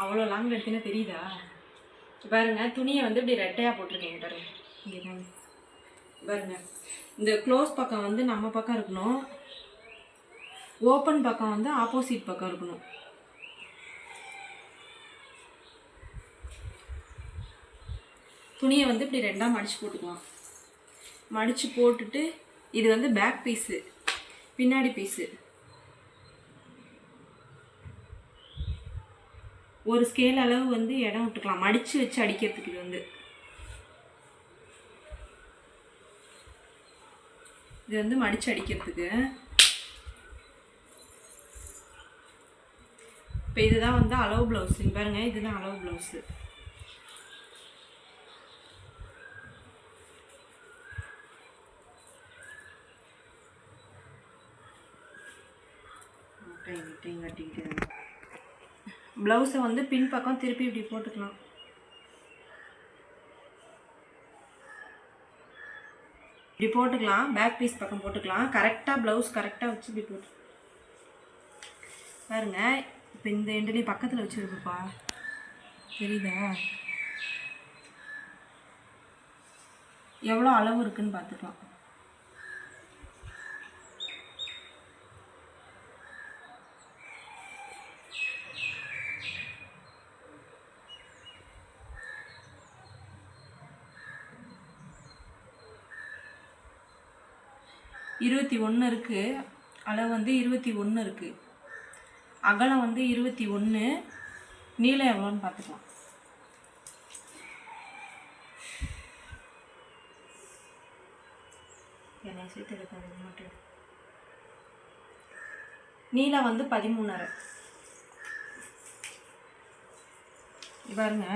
அவ்வளோ லாங் எடுத்தீங்கன்னா தெரியுதா? பாருங்க, துணியை வந்து இப்படி ரெட்டையாக போட்டிருக்கேங்க பாருங்க. இங்கே தாங்க பாருங்க, இந்த க்ளோஸ் பக்கம் வந்து நம்ம பக்கம் இருக்கணும், ஓப்பன் பக்கம் வந்து ஆப்போசிட் பக்கம் இருக்கணும். துணியை வந்து இப்படி ரெண்டாக மடித்து போட்டுக்கலாம். மடித்து போட்டுட்டு இது வந்து பேக் பீஸு, பின்னாடி பீஸு. ஒரு ஸ்கேல் அளவு வந்து இடம் விட்டுக்கலாம் மடித்து வச்சு அடிக்கிறதுக்கு. இது வந்து மடித்து அடிக்கிறதுக்கு. இப்போ இதுதான் வந்து அளவு ப்ளவுஸு பாருங்க, இதுதான் அளவு ப்ளவுஸு. ப்ளவுஸை வந்து பின் பக்கம் திருப்பி இப்படி போட்டுக்கலாம். இப்படி போட்டுக்கலாம், பேக் பீஸ் பக்கம் போட்டுக்கலாம். கரெக்டாக ப்ளவுஸ் கரெக்டாக வச்சு இப்படி போட்டு பாருங்க. இப்போ இந்த எண்டுலேயும் பக்கத்தில் வச்சுருக்குப்பா, தெரியுதா? எவ்வளோ அளவு இருக்குன்னு பார்த்துக்கலாம். இருபத்தி ஒன்று இருக்குது, அளவு வந்து 21 இருக்குது, அகலம் வந்து 21, நீளம் எவ்வளோன்னு பார்த்துக்கலாம். என்ன சேர்த்து எடுக்கிறது மட்டும். நீளம் வந்து 13.5. பாருங்க,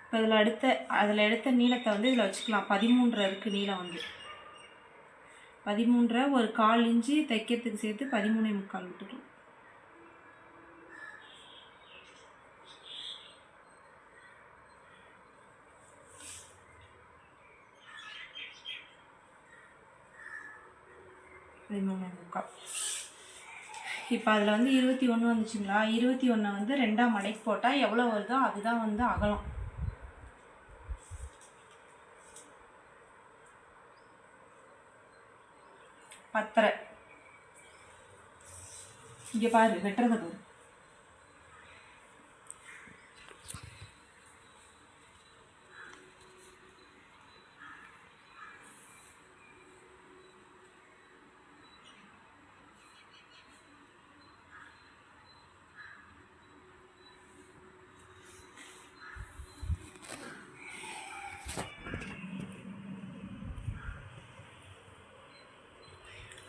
இப்போ அதில் எடுத்த நீளத்தை வந்து இதில் வச்சுக்கலாம். 13.5 இருக்குது நீளம் வந்து. 13.5 ஒரு 1/4 இன்ச்சு தைக்கிறதுக்கு சேர்த்து 13.75 விட்டுக்கலாம். இப்போ அதில் வந்து 21 வந்துச்சுங்களா? 21 வந்து 2ஆக மடக்கி போட்டால் எவ்வளோ வருதோ அதுதான் வந்து அகலம். பத்தரை. இங்கே பாரு, வெட்டுறத பாரு.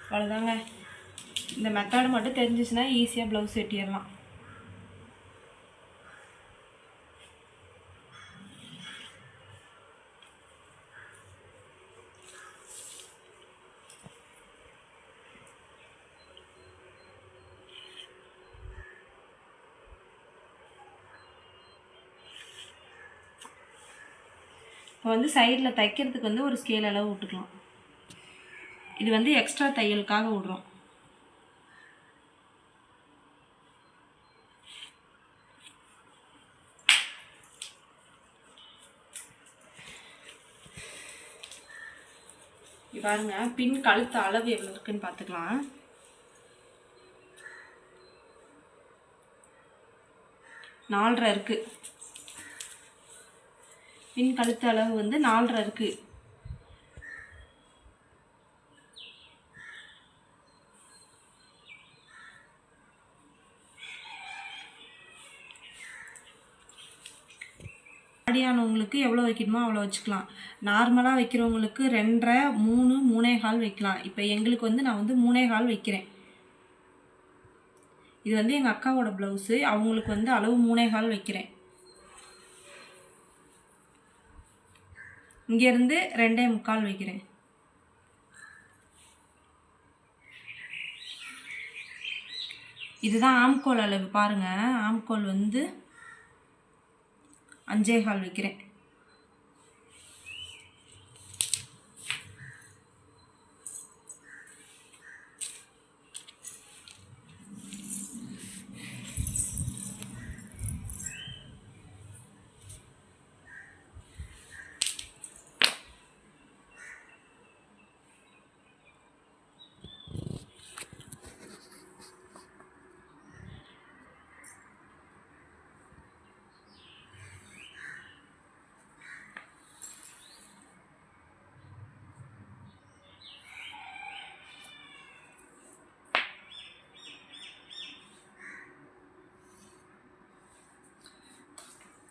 அவ்வளோதாங்க. இந்த மெத்தடு மட்டும் தெரிஞ்சிச்சுன்னா ஈஸியாக ப்ளவுஸ் வெட்டிடலாம். இப்போ வந்து சைடில் தைக்கிறதுக்கு வந்து ஒரு ஸ்கேல் அளவு விட்டுக்கலாம். இது வந்து எக்ஸ்ட்ரா தையலுக்காக விடுறோம். பாருங்க, பின் கழுத்து அளவு எவ்வளோ இருக்குன்னு பார்த்துக்கலாம். 4.5 இருக்குது. பின் கழுத்து அளவு வந்து 4.5 இருக்குது. ஆடியானவங்களுக்கு எவ்வளோ வைக்கணுமோ அவ்வளோ வச்சுக்கலாம். நார்மலாக வைக்கிறவங்களுக்கு 2.5, 3, 3.25 வைக்கலாம். இப்போ எங்களுக்கு வந்து நான் வந்து 3.25 வைக்கிறேன். இது வந்து எங்கள் அக்காவோட ப்ளவுஸு, அவங்களுக்கு வந்து அளவு 3.25 வைக்கிறேன். இங்கேருந்து 2.25 வைக்கிறேன். இதுதான் ஆம்கோல் அளவு. பாருங்கள், ஆம்கோல் வந்து 5.25 வைக்கிறேன்.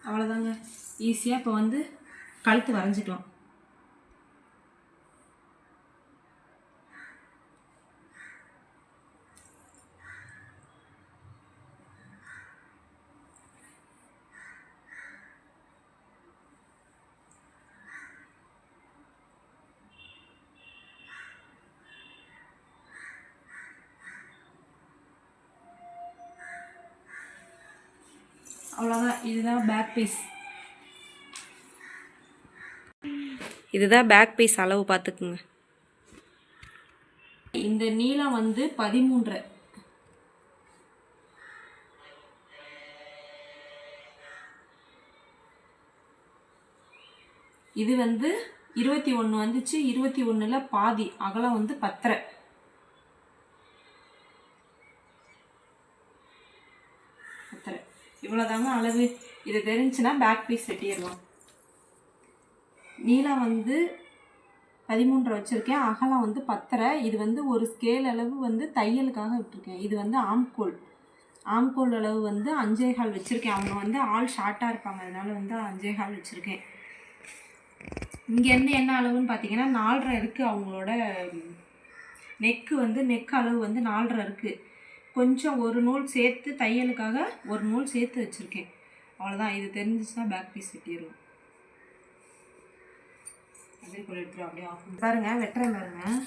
அவ்வளோதாங்க. ஈஸியாக இப்போ வந்து கழுத்து வரைஞ்சிக்கலாம். அவ்வளோதான். இதுதான் பேக் பீஸ். இதுதான் பேக் பீஸ் அளவு பார்த்துக்குங்க. இந்த நீளம் வந்து 13. இது வந்து 21 வந்துச்சு. 21ல் பாதி அகலம் வந்து 10. இவ்வளோதாங்க அளவு. இது தெரிஞ்சுன்னா பேக் பீஸ் வெட்டிடலாம். நீளம் வந்து 13 வச்சுருக்கேன், அகலம் வந்து 10. இது வந்து ஒரு ஸ்கேல் அளவு வந்து தையலுக்காக விட்டுருக்கேன். இது வந்து ஆம்கோல் அளவு வந்து 5.25 வச்சுருக்கேன். அவங்க வந்து ஆள் ஷார்ட்டாக இருப்பாங்க, அதனால வந்து 5.25 வச்சுருக்கேன். இங்கேருந்து என்ன அளவுன்னு பார்த்தீங்கன்னா 4.5 இருக்குது. அவங்களோட நெக் அளவு வந்து 4.5 இருக்குது. கொஞ்சம் ஒரு நூல் சேர்த்து தையலுக்காக ஒரு நூல் சேர்த்து வச்சுருக்கேன். அவ்வளோதான். இது தெரிஞ்சிச்சுன்னா பேக் பீஸ் வெட்டிடுவோம். அதே போல் எடுத்துரும். அப்படியே ஆஃப் பாருங்கள், வெட்டுறேன் பாருங்கள்.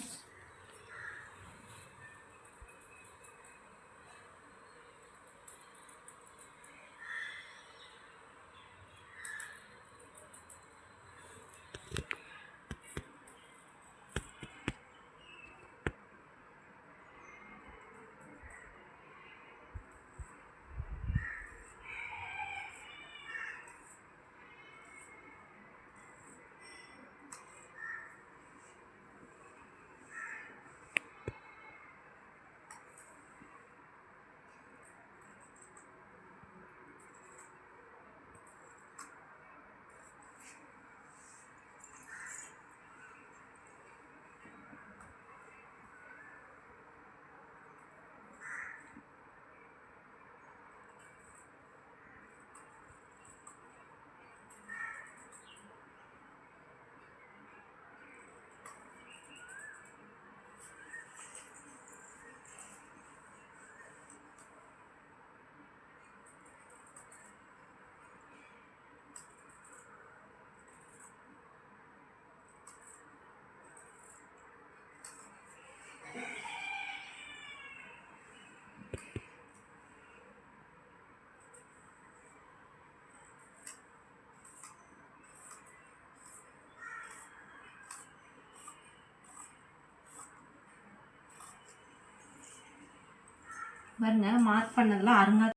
பாருங்க, மார்க் பண்ணதெல்லாம் அருங்கா